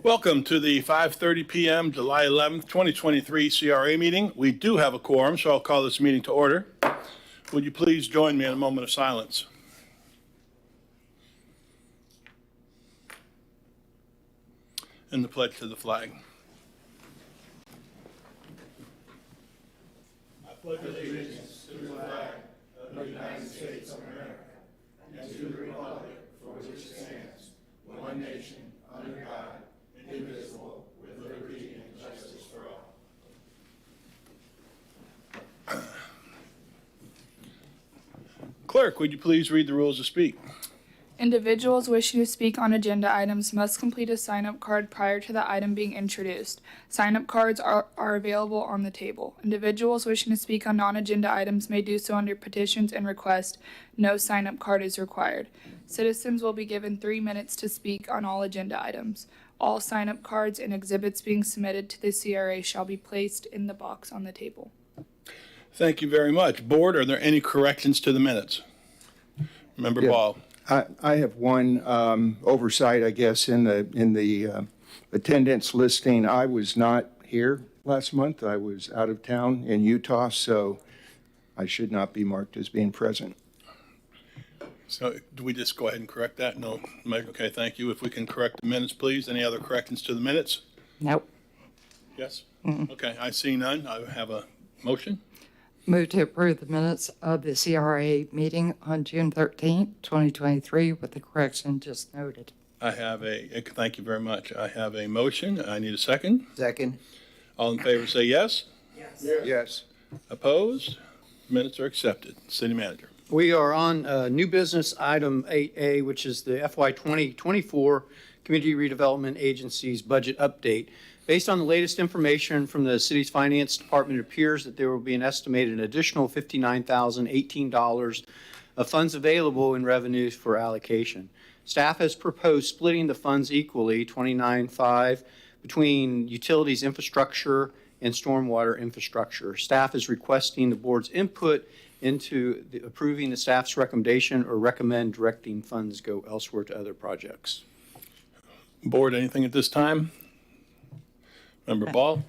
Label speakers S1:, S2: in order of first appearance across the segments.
S1: Welcome to the 5:30 p.m. July 11th, 2023 CRA meeting. We do have a quorum, so I'll call this meeting to order. Would you please join me in a moment of silence? And the pledge to the flag. I pledge allegiance to the flag of the United States of America and to the republic for which it stands, one nation, under God, indivisible, with liberty and justice for all. Clerk, would you please read the rules to speak?
S2: Individuals wishing to speak on agenda items must complete a sign-up card prior to the item being introduced. Sign-up cards are available on the table. Individuals wishing to speak on non-agenda items may do so under petitions and requests. No sign-up card is required. Citizens will be given 3 minutes to speak on all agenda items. All sign-up cards and exhibits being submitted to the CRA shall be placed in the box on the table.
S1: Thank you very much. Board, are there any corrections to the minutes? Member Ball.
S3: I have one oversight, I guess, in the attendance listing. I was not here last month. I was out of town in Utah, so I should not be marked as being present.
S1: So do we just go ahead and correct that? No? Okay, thank you. If we can correct the minutes, please. Any other corrections to the minutes?
S4: Nope.
S1: Yes? Okay, I see none. I have a motion.
S4: Move to approve the minutes of the CRA meeting on June 13th, 2023 with the correction just noted.
S1: I have thank you very much. I have a motion. I need a second.
S3: Second.
S1: All in favor say yes.
S3: Yes. Yes.
S1: Opposed? Minutes are accepted. City Manager.
S5: We are on new business item 8A, which is the FY 2024 Community Redevelopment Agency's budget update. Based on the latest information from the city's finance department, it appears that there will be an estimated additional $59,018 of funds available in revenues for allocation. Staff has proposed splitting the funds equally, $29,500, between utilities infrastructure and stormwater infrastructure. Staff is requesting the board's input into approving the staff's recommendation or recommend directing funds go elsewhere to other projects.
S1: Board, anything at this time? Member Ball?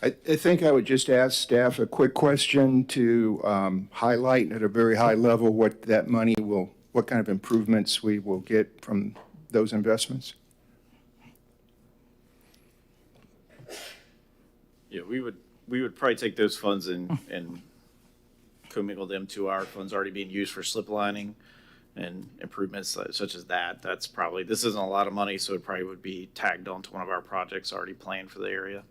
S3: I think I would just ask staff a quick question to highlight at a very high level what that money will, what kind of improvements we will get from those investments.
S6: Yeah, we would probably take those funds and commingle them to our funds already being used for slip lining and improvements such as that. That's probably, this isn't a lot of money, so it probably would be tagged onto one of our projects already planned for the area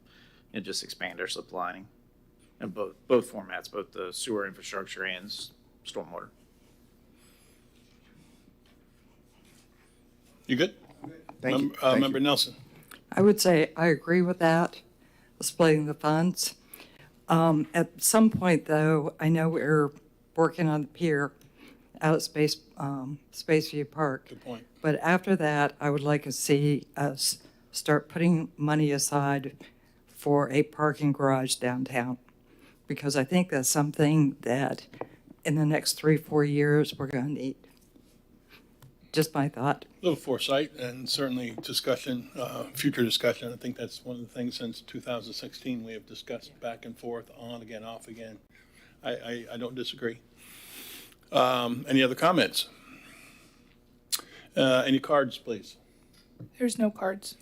S6: and just expand our slip lining in both formats, both the sewer infrastructure and stormwater.
S1: You good?
S3: Thank you.
S1: Member Nelson.
S4: I would say I agree with that, splitting the funds. At some point, though, I know we're working on the pier out at Spaceview Park.
S1: Good point.
S4: But after that, I would like to see us start putting money aside for a parking garage downtown, because I think that's something that in the next 3-4 years we're going to need. Just my thought.
S1: A little foresight and certainly discussion, future discussion. I think that's one of the things since 2016 we have discussed back and forth, on again, off again. I don't disagree. Any other comments? Any cards, please?
S2: There's no cards.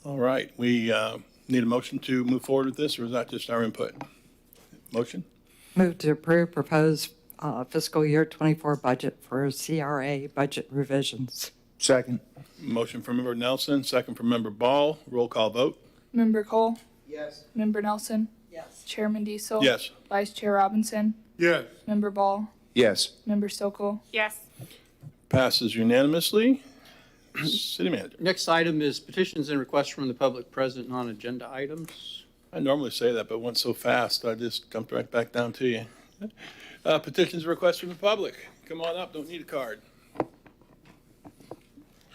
S1: All right. We need a motion to move forward with this, or is that just our input? Motion?
S4: Move to approve proposed fiscal year 24 budget for CRA budget revisions.
S3: Second.
S1: Motion from Member Nelson, second from Member Ball. Roll call vote.
S2: Member Cole?
S3: Yes.
S2: Member Nelson?
S4: Yes.
S2: Chairman Diesel?
S1: Yes.
S2: Vice Chair Robinson?
S1: Yes.
S2: Member Ball?
S3: Yes.
S2: Member Sokol?
S7: Yes.
S1: Passes unanimously. City Manager.
S5: Next item is petitions and requests from the public present on agenda items.
S1: I normally say that, but went so fast, I just jumped right back down to you. Petitions and requests from the public. Come on up, don't need a card.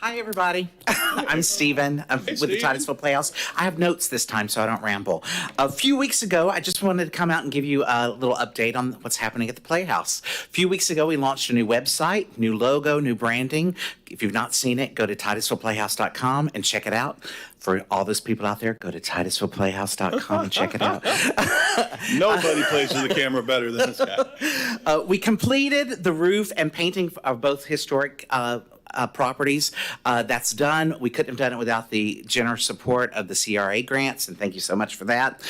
S7: Hi, everybody. I'm Steven with the
S1: Steven.
S7: Titusville Playhouse. I have notes this time, so I don't ramble. A few weeks ago, I just wanted to come out and give you a little update on what's happening at the Playhouse. A few weeks ago, we launched a new website, new logo, new branding. If you've not seen it, go to TitusvillePlayhouse.com and check it out. For all those people out there, go to TitusvillePlayhouse.com and check it out.
S1: Nobody plays with the camera better than this guy.
S7: We completed the roof and painting of both historic properties. That's done. We couldn't have done it without the generous support of the CRA grants, and thank you so much for that.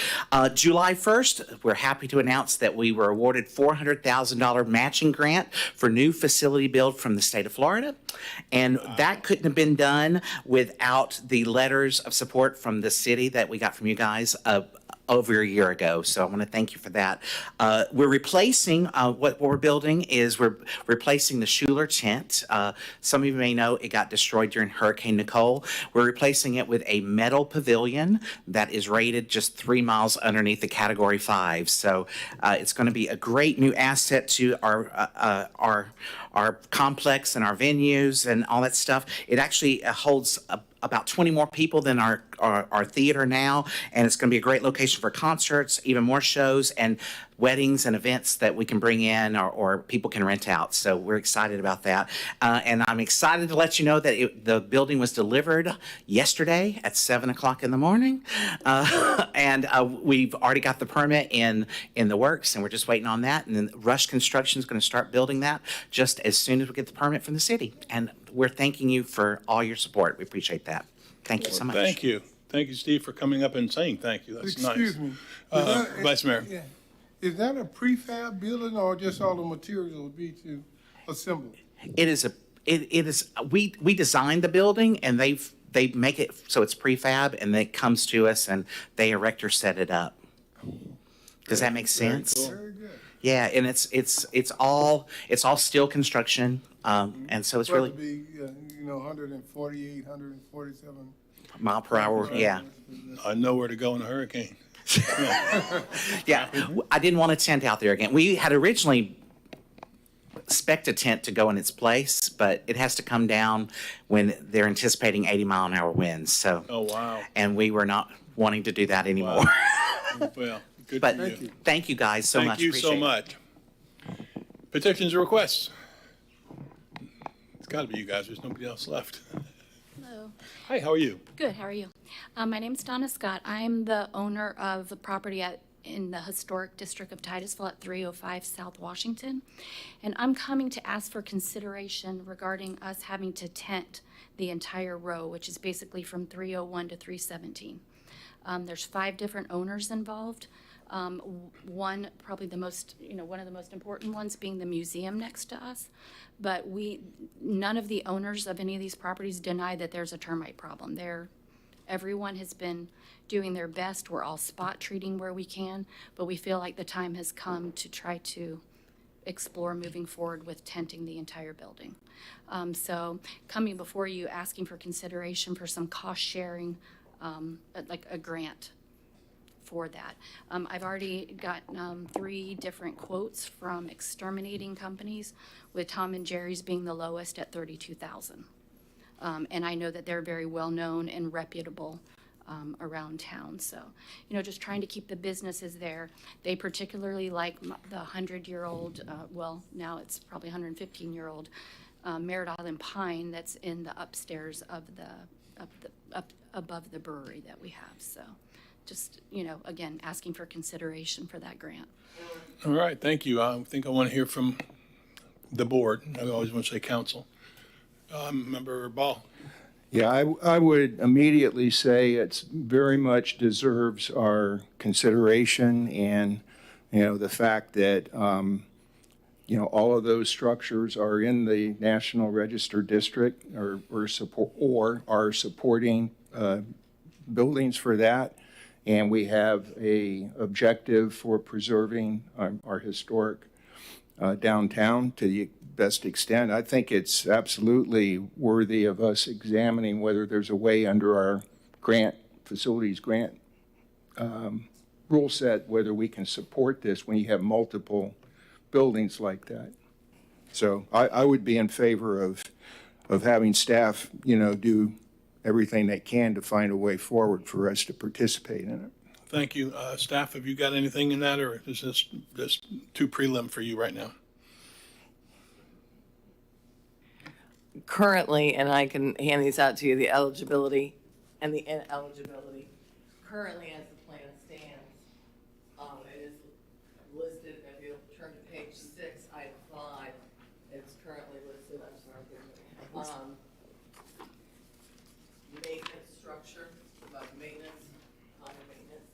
S7: July 1st, we're happy to announce that we were awarded $400,000 matching grant for new facility build from the state of Florida, and that couldn't have been done without the letters of support from the city that we got from you guys over a year ago. So I want to thank you for that. We're replacing, what we're building is we're replacing the Schuler tent. Some of you may know it got destroyed during Hurricane Nicole. We're replacing it with a metal pavilion that is rated just 3 miles underneath the Category 5. So it's going to be a great new asset to our complex and our venues and all that stuff. It actually holds about 20 more people than our theater now, and it's going to be a great location for concerts, even more shows and weddings and events that we can bring in or people can rent out. So we're excited about that. And I'm excited to let you know that the building was delivered yesterday at 7 o'clock in the morning. And we've already got the permit in the works, and we're just waiting on that. And then Rush Construction is going to start building that just as soon as we get the permit from the city. And we're thanking you for all your support. We appreciate that. Thank you so much.
S1: Thank you. Thank you, Steve, for coming up and saying thank you. That's nice.
S8: Excuse me.
S1: Vice Mayor.
S8: Yeah. Is that a prefab building or just all the materials will be to assemble?
S7: It is we designed the building, and they make it so it's prefab, and then it comes to us and they erect or set it up. Does that make sense?
S8: Very good.
S7: Yeah, and it's all steel construction, and so it's really
S8: Supposed to be, 148, 147.
S7: mile per hour. Yeah,
S1: I know where to go in a hurricane.
S7: yeah. I didn't want a tent out there again. We had originally spec'd a tent to go in its place, but it has to come down when they're anticipating 80-mile-an-hour winds. So,
S1: Oh, wow.
S7: and we were not wanting to do that anymore.
S1: Well, good
S7: But
S1: for you.
S7: thank you guys so much.
S1: Thank you so
S7: Appreciate it.
S1: much. Petitions or requests? It's got to be you guys. There's nobody else left.
S9: Hello.
S1: Hi, how are you?
S9: Good. How are you? My name's Donna Scott. I'm the owner of the property in the historic district of Titusville at 305 South Washington. And I'm coming to ask for consideration regarding us having to tent the entire row, which is basically from 301 to 317. There's 5 different owners involved. One, probably the most, one of the most important ones being the museum next to us. But none of the owners of any of these properties deny that there's a termite problem. Everyone has been doing their best. We're all spot treating where we can, but we feel like the time has come to try to explore moving forward with tenting the entire building. So coming before you, asking for consideration for some cost sharing, like a grant for that. I've already got 3 different quotes from exterminating companies, with Tom and Jerry's being the lowest at $32,000. And I know that they're very well known and reputable around town. So, just trying to keep the businesses there. They particularly like the 100-year-old, well, now it's probably 115-year-old Merritt Island pine that's in the upstairs of up above the brewery that we have. So, just, again, asking for consideration for that grant.
S1: All right, thank you. I think I want to hear from the board. I always want to say council. Member Ball.
S3: Yeah, I would immediately say it's very much deserves our consideration, and, the fact that, all of those structures are in the National Register District or are supporting buildings for that. And we have a objective for preserving our historic downtown to the best extent. I think it's absolutely worthy of us examining whether there's a way under our facilities grant rule set, whether we can support this when you have multiple buildings like that. So I would be in favor of of having staff, do everything they can to find a way forward for us to participate in it.
S1: Thank you. Staff, have you got anything in that, or is this too prelim for you right now?
S10: Currently, and I can hand these out to you, the eligibility and the ineligibility. Currently, as the plan stands, it is listed, if you turn to page 6, item 5, it's currently listed, I'm sorry. Maintenance structure, about maintenance, common maintenance,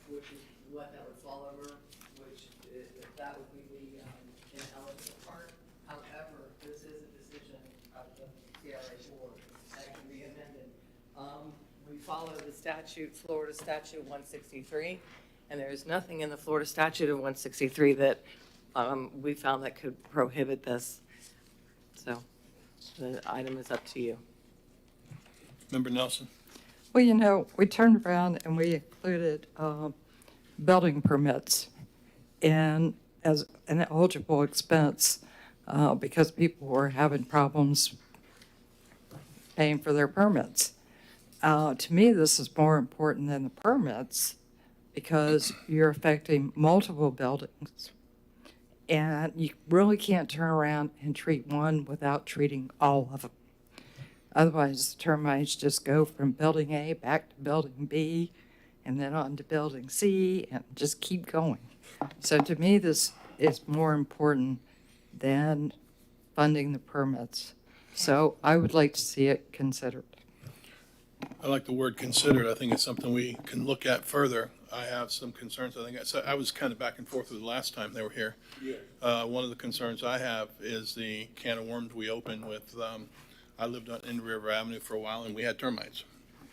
S10: which is what that would fall over, that would be the ineligible part. However, this is a decision of the CRA board that can be amended. We follow the statute, Florida Statute 163, and there is nothing in the Florida Statute of 163 that we found that could prohibit this. So the item is up to you.
S1: Member Nelson?
S4: Well, we turned around and we included building permits and as an eligible expense because people were having problems paying for their permits. To me, this is more important than the permits because you're affecting multiple buildings. And you really can't turn around and treat one without treating all of them. Otherwise, termites just go from building A back to building B and then on to building C and just keep going. So to me, this is more important than funding the permits. So I would like to see it considered.
S1: I like the word considered. I think it's something we can look at further. I have some concerns. I was kind of back and forth with the last time they were here. Yeah. One of the concerns I have is the can of worms we opened with, I lived on in River Avenue for a while and we had termites,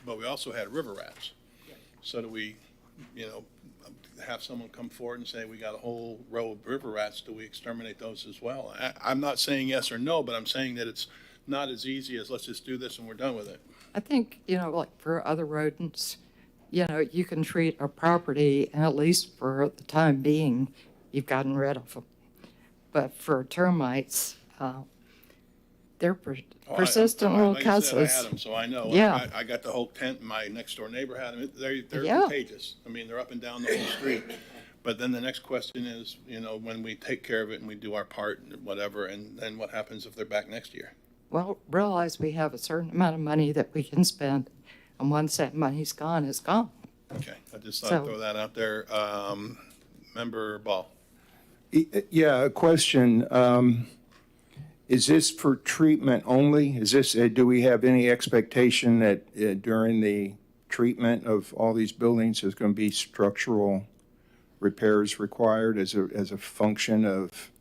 S1: but we also had river rats. Yeah. So do we, have someone come forward and say, we got a whole row of river rats, do we exterminate those as well? I'm not saying yes or no, but I'm saying that it's not as easy as let's just do this and we're done with it.
S4: I think, like for other rodents, you can treat a property and at least for the time being, you've gotten rid of them. But for termites, they're persistent little cusses.
S1: I had them, so I know.
S4: Yeah.
S1: I got the whole tent, my next door neighbor had them. They're
S4: Yeah.
S1: contagious. I mean, they're up and down the whole street. But then the next question is, when we take care of it and we do our part, whatever, and then what happens if they're back next year?
S4: Well, realize we have a certain amount of money that we can spend, and once that money's gone, it's gone.
S1: Okay, I just thought I'd
S4: So-
S1: throw that out there. Member Ball.
S3: Yeah, a question. Is this for treatment only? Do we have any expectation that during the treatment of all these buildings, there's going to be structural repairs required as a function of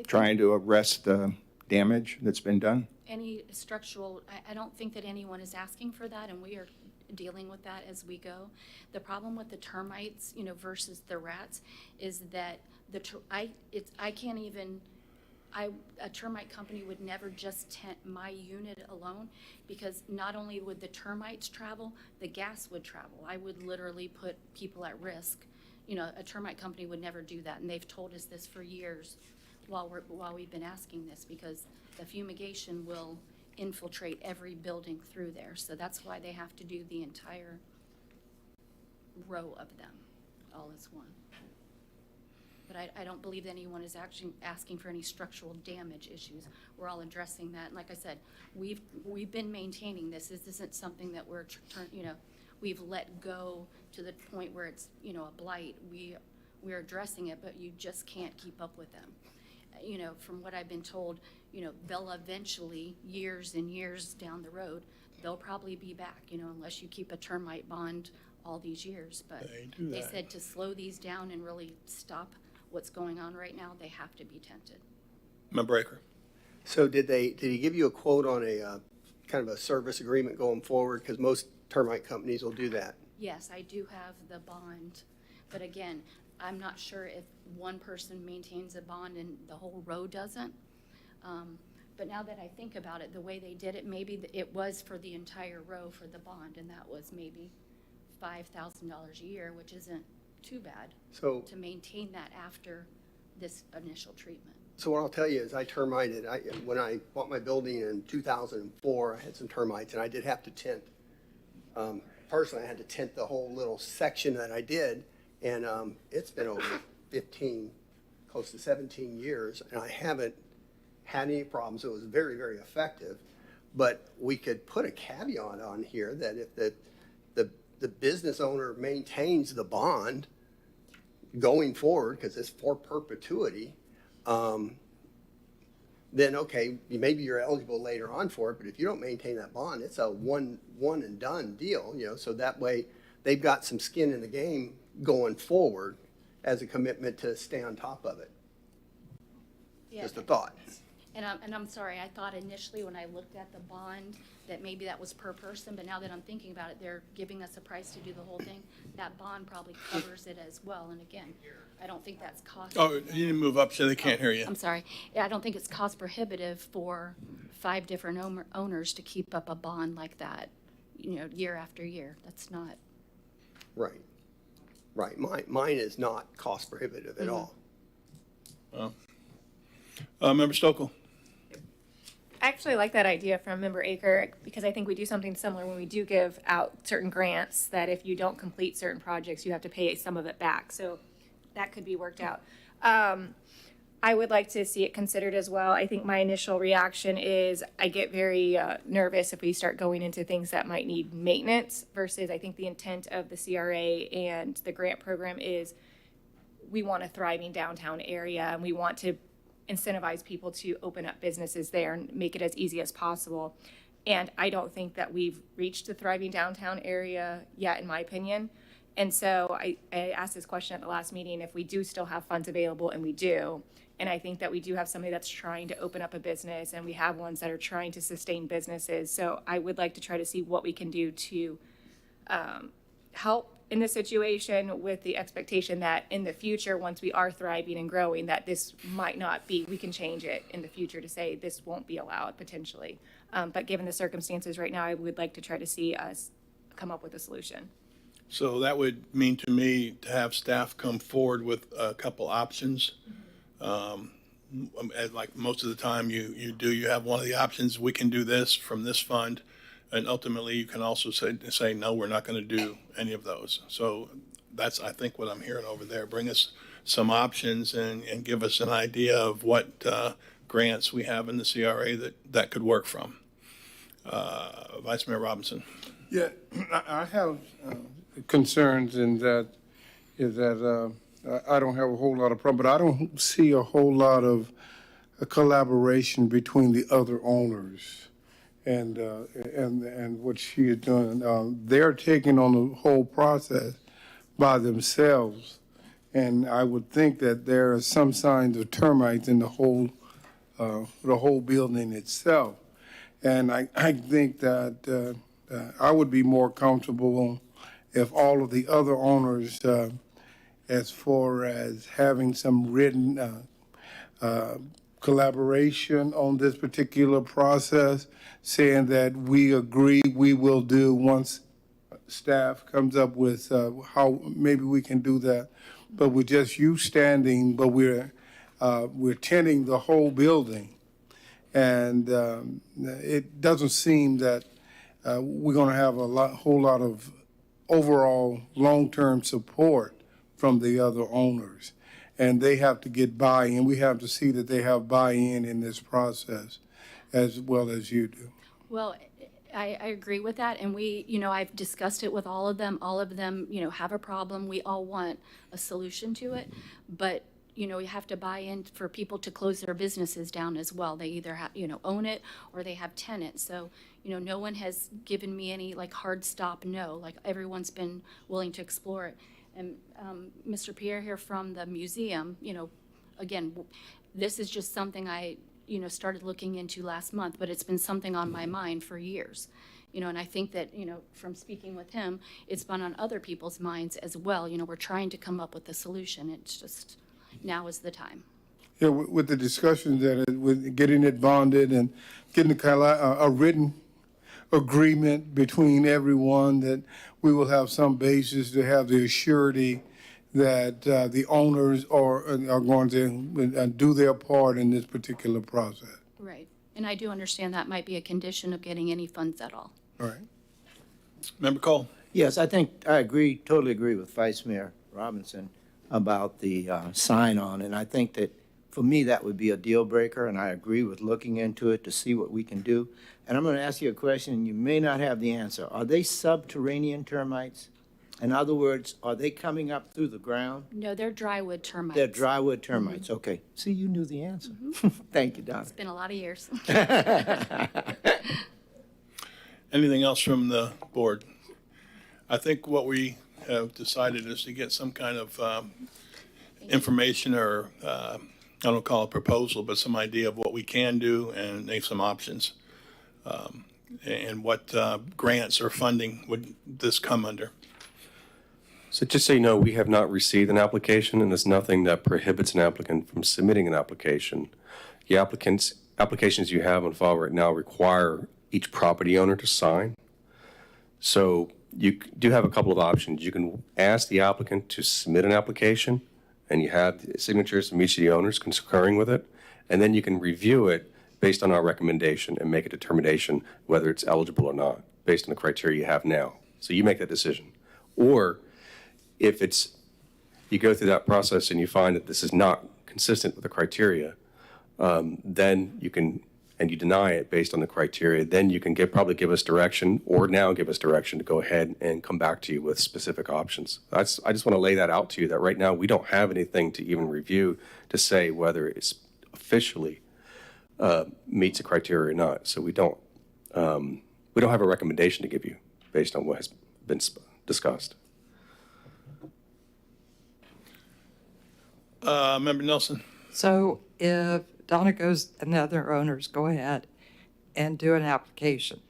S3: trying to arrest the damage that's been done?
S9: Any structural, I don't think that anyone is asking for that, and we are dealing with that as we go. The problem with the termites, versus the rats is that a termite company would never just tent my unit alone, because not only would the termites travel, the gas would travel. I would literally put people at risk. A termite company would never do that, and they've told us this for years while we've been asking this, because the fumigation will infiltrate every building through there. So that's why they have to do the entire row of them all as one. But I don't believe anyone is actually asking for any structural damage issues. We're all addressing that. And like I said, we've been maintaining this. This isn't something that we've let go to the point where it's, a blight. We're addressing it, but you just can't keep up with them. From what I've been told, they'll eventually, years and years down the road, they'll probably be back, unless you keep a termite bond all these years. But they said to slow these down and really stop what's going on right now, they have to be tented.
S1: Member Aker.
S11: So did he give you a quote on a kind of a service agreement going forward? Because most termite companies will do that.
S9: Yes, I do have the bond, but again, I'm not sure if one person maintains a bond and the whole row doesn't. But now that I think about it, the way they did it, maybe it was for the entire row for the bond, and that was maybe $5,000 a year, which isn't too bad
S11: So
S9: to maintain that after this initial treatment.
S11: So what I'll tell you is I termited, when I bought my building in 2004, I had some termites and I did have to tint. Personally, I had to tint the whole little section that I did, and it's been over 15, close to 17 years, and I haven't had any problems. It was very, very effective. But we could put a caveat on here that if the business owner maintains the bond going forward, because it's for perpetuity, then okay, maybe you're eligible later on for it, but if you don't maintain that bond, it's a one and done deal, so that way they've got some skin in the game going forward as a commitment to stay on top of it.
S9: Yeah.
S11: Just a thought.
S9: And I'm sorry, I thought initially when I looked at the bond that maybe that was per person, but now that I'm thinking about it, they're giving us a price to do the whole thing. That bond probably covers it as well. And again, I don't think that's cost.
S1: Oh, you didn't move up so they can't hear you.
S9: I'm sorry. Yeah, I don't think it's cost prohibitive for 5 different owners to keep up a bond like that, year after year. That's not.
S11: Right. Right. Mine is not cost prohibitive at all.
S1: Member Stokel?
S12: I actually like that idea from Member Aker because I think we do something similar when we do give out certain grants that if you don't complete certain projects, you have to pay some of it back. So that could be worked out. I would like to see it considered as well. I think my initial reaction is I get very nervous if we start going into things that might need maintenance versus I think the intent of the CRA and the grant program is we want a thriving downtown area and we want to incentivize people to open up businesses there and make it as easy as possible. And I don't think that we've reached the thriving downtown area yet, in my opinion. And so I asked this question at the last meeting, if we do still have funds available, and we do. And I think that we do have somebody that's trying to open up a business, and we have ones that are trying to sustain businesses. So I would like to try to see what we can do to help in this situation with the expectation that in the future, once we are thriving and growing, that this might not be, we can change it in the future to say this won't be allowed potentially. But given the circumstances right now, I would like to try to see us come up with a solution.
S1: So that would mean to me to have staff come forward with a couple options. Like most of the time you have one of the options, we can do this from this fund. And ultimately, you can also say, no, we're not going to do any of those. So that's, I think, what I'm hearing over there. Bring us some options and give us an idea of what grants we have in the CRA that could work from. Vice Mayor Robinson.
S8: Yeah, I have concerns in that I don't have a whole lot of problem, but I don't see a whole lot of collaboration between the other owners and what she is doing. They're taking on the whole process by themselves, and I would think that there are some signs of termites in the whole building itself. And I think that I would be more comfortable if all of the other owners, as far as having some written collaboration on this particular process, saying that we agree we will do once staff comes up with how maybe we can do that. But with just you standing, but we're tenting the whole building. And it doesn't seem that we're going to have whole lot of overall long-term support from the other owners. And they have to get buy-in. We have to see that they have buy-in in this process as well as you do.
S9: Well, I agree with that. And I've discussed it with all of them. All of them, have a problem. We all want a solution to it. But you have to buy in for people to close their businesses down as well. They either have, own it or they have tenants. So, no one has given me any hard stop no. Everyone's been willing to explore it. And Mr. Pierre here from the museum, again, this is just something I, started looking into last month, but it's been something on my mind for years. And I think that, from speaking with him, it's been on other people's minds as well. We're trying to come up with a solution. It's just, now is the time.
S8: Yeah, with the discussions with getting it bonded and getting a written agreement between everyone, that we will have some basis to have the surety that the owners are going to do their part in this particular process.
S9: Right. And I do understand that might be a condition of getting any funds at all.
S8: All right.
S1: Member Cole?
S13: Yes, I think I totally agree with Vice Mayor Robinson about the sign-on, and I think that for me, that would be a deal breaker, and I agree with looking into it to see what we can do. And I'm going to ask you a question, and you may not have the answer. Are they subterranean termites? In other words, are they coming up through the ground?
S9: No, they're drywood termites.
S13: They're drywood termites, okay. See, you knew the answer. Thank you, Donna.
S9: It's been a lot of years.
S1: Anything else from the board? I think what we have decided is to get some kind of information or, I don't call it proposal, but some idea of what we can do and make some options. And what grants or funding would this come under?
S14: So just so you know, we have not received an application, and there's nothing that prohibits an applicant from submitting an application. The applications you have on file right now require each property owner to sign. So you do have a couple of options. You can ask the applicant to submit an application, and you have the signatures from each of the owners concurring with it, and then you can review it based on our recommendation and make a determination whether it's eligible or not, based on the criteria you have now. So you make that decision. Or if you go through that process and you find that this is not consistent with the criteria, then you can, and you deny it based on the criteria, then you can probably give us direction, or now give us direction to go ahead and come back to you with specific options. I just want to lay that out to you, that right now we don't have anything to even review to say whether it's officially meets the criteria or not. So we don't have a recommendation to give you based on what has been discussed.
S1: Member Nelson?
S4: So if Donna goes and the other owners go ahead and do an application,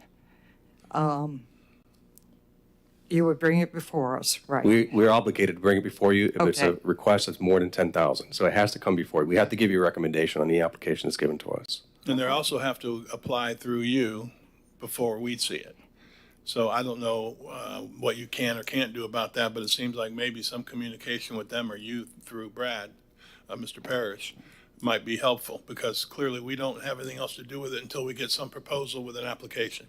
S4: you would bring it before us, right?
S14: We're obligated to bring it before you if it's a
S4: Okay.
S14: request that's more than 10,000. So it has to come before you. We have to give you a recommendation on the application that's given to us.
S1: And they also have to apply through you before we see it. So I don't know what you can or can't do about that, but it seems like maybe some communication with them or you through Brad, Mr. Parrish, might be helpful, because clearly we don't have anything else to do with it until we get some proposal with an application.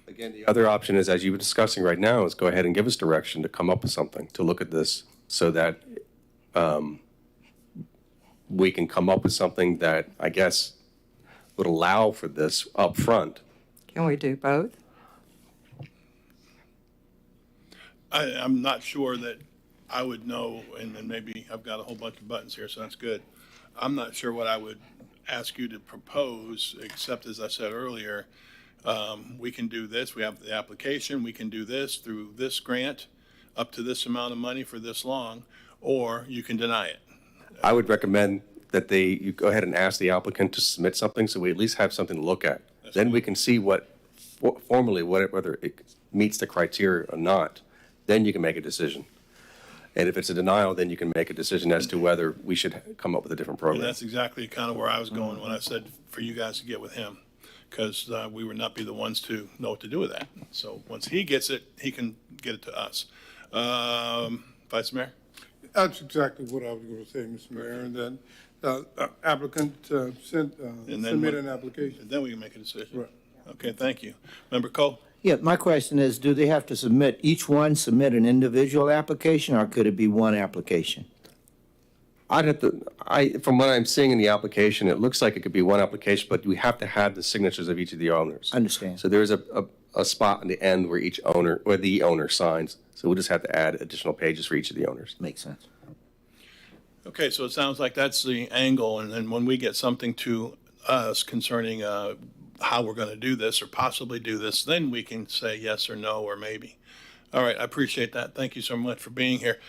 S14: Again, the other option is, as you were discussing right now, is go ahead and give us direction to come up with something, to look at this so that we can come up with something that I guess would allow for this up front.
S4: Can we do both?
S1: I'm not sure that I would know, and then maybe I've got a whole bunch of buttons here, so that's good. I'm not sure what I would ask you to propose, except as I said earlier, we can do this. We have the application. We can do this through this grant, up to this amount of money for this long, or you can deny it.
S14: I would recommend that you go ahead and ask the applicant to submit something so we at least have something to look at. Then we can see formally whether it meets the criteria or not. Then you can make a decision. And if it's a denial, then you can make a decision as to whether we should come up with a different
S1: And
S14: program.
S1: that's exactly kind of where I was going when I said for you guys to get with him, because we would not be the ones to know what to do with that. So once he gets it, he can get it to us. Vice Mayor?
S8: That's exactly what I was going to say, Mr. Mayor, and then applicant submit an application.
S1: And then we can make a decision.
S8: Right.
S1: Okay, thank you. Member Cole?
S13: Yeah, my question is, do they have to submit an individual application, or could it be one application?
S14: From what I'm seeing in the application, it looks like it could be one application, but we have to have the signatures of each of the owners.
S13: Understand.
S14: So there's a spot in the end where the owner signs. So we'll just have to add additional pages for each of the owners.
S13: Makes sense.
S1: Okay, so it sounds like that's the angle, and then when we get something to us concerning how we're going to do this or possibly do this, then we can say yes or no or maybe. All right, I appreciate that. Thank you so much for being here.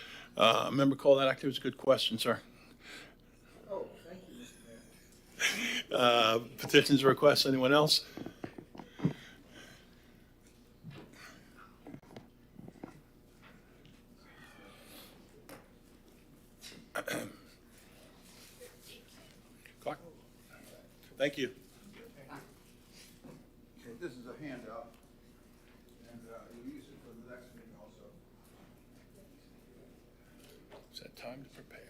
S1: Member Cole, that actually was a good question, sir.
S13: Oh, thank you, Mr. Mayor.
S1: Petitions or requests, anyone else? Clark? Thank you.
S3: Okay, this is a handout, and you'll use it for the next meeting also.
S1: Is that time to prepare.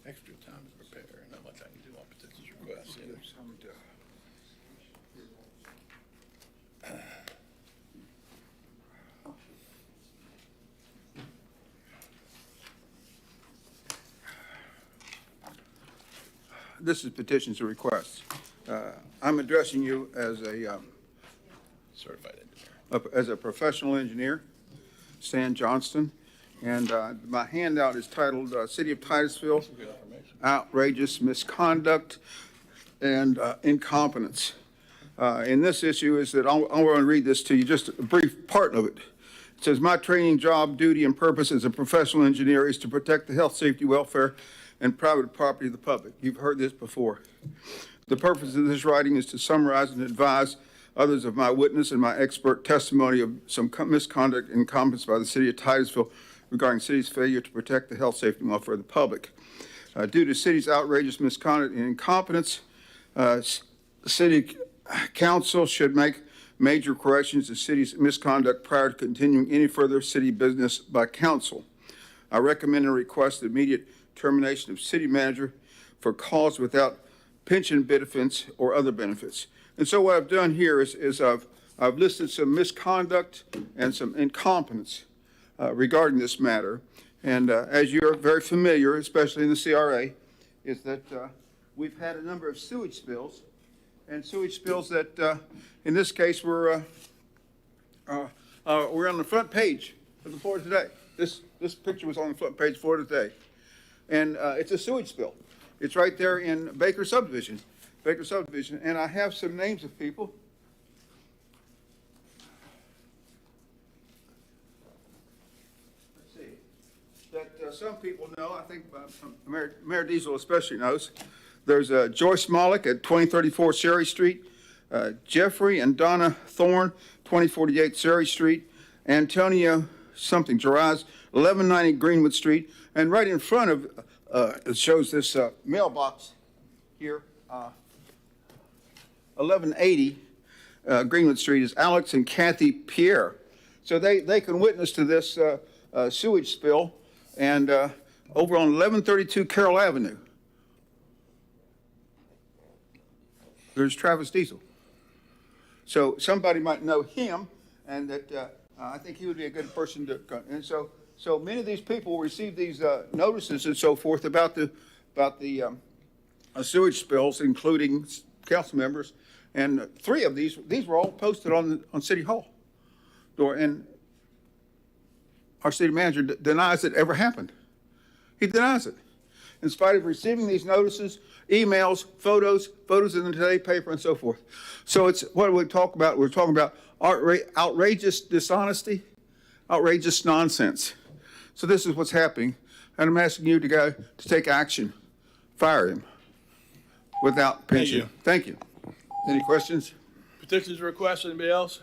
S1: Extra time to prepare, and not much I can do on petitions requests.
S15: This is petitions and requests. I'm addressing you as a,
S1: Certified engineer.
S15: as a professional engineer, Stan Johnston, and my handout is titled City of Titusville,
S1: Good information.
S15: Outrageous Misconduct and Incompetence. And this issue is that I want to read this to you, just a brief part of it. It says, my training, job, duty, and purpose as a professional engineer is to protect the health, safety, welfare, and private property of the public. You've heard this before. The purpose of this writing is to summarize and advise others of my witness and my expert testimony of some misconduct and incompetence by the city of Titusville regarding the city's failure to protect the health, safety, and welfare of the public. Due to city's outrageous misconduct and incompetence, city council should make major corrections to city's misconduct prior to continuing any further city business by council. I recommend and request the immediate termination of city manager for cause without pension benefits or other benefits. And so what I've done here is I've listed some misconduct and some incompetence regarding this matter. And as you're very familiar, especially in the CRA, is that we've had a number of sewage spills, and sewage spills that, in this case, were on the front page of the Florida Today. This picture was on the front page of Florida Today. And it's a sewage spill. It's right there in Baker Subdivision. And I have some names of people. Let's see. That some people know, I think Mayor Diesel especially knows. There's Joyce Mollick at 2034 Sherry Street, Jeffrey and Donna Thorne, 2048 Sherry Street, Antonio something, Geraz, 1190 Greenwood Street, and right in front of, it shows this mailbox here, 1180 Greenwood Street is Alex and Kathy Pierre. So they can witness to this sewage spill, and over on 1132 Carroll Avenue, there's Travis Diesel. So somebody might know him, and that I think he would be a good person to, and so many of these people receive these notices and so forth about the sewage spills, including council members, and 3 of these were all posted on City Hall door, and our city manager denies it ever happened. He denies it, in spite of receiving these notices, emails, photos in the Today paper, and so forth. So it's what we talk about. We're talking about outrageous dishonesty, outrageous nonsense. So this is what's happening, and I'm asking you to go to take action, fire him without pension. Thank you. Any questions?
S1: Petitions, requests, anybody else?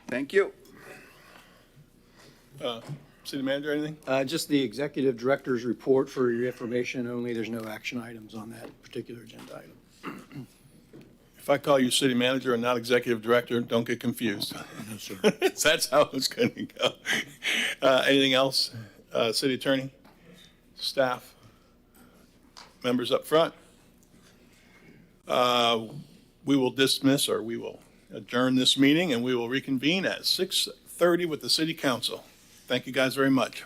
S15: Thank you.
S1: City manager, anything?
S5: Just the executive director's report for your information only. There's no action items on that particular agenda item.
S1: If I call you city manager and not executive director, don't get confused.
S5: No, sir.
S1: That's how it's going to go. Anything else? City attorney, staff, members up front. We will dismiss, or we will adjourn this meeting, and we will reconvene at 6:30 with the city council. Thank you guys very much.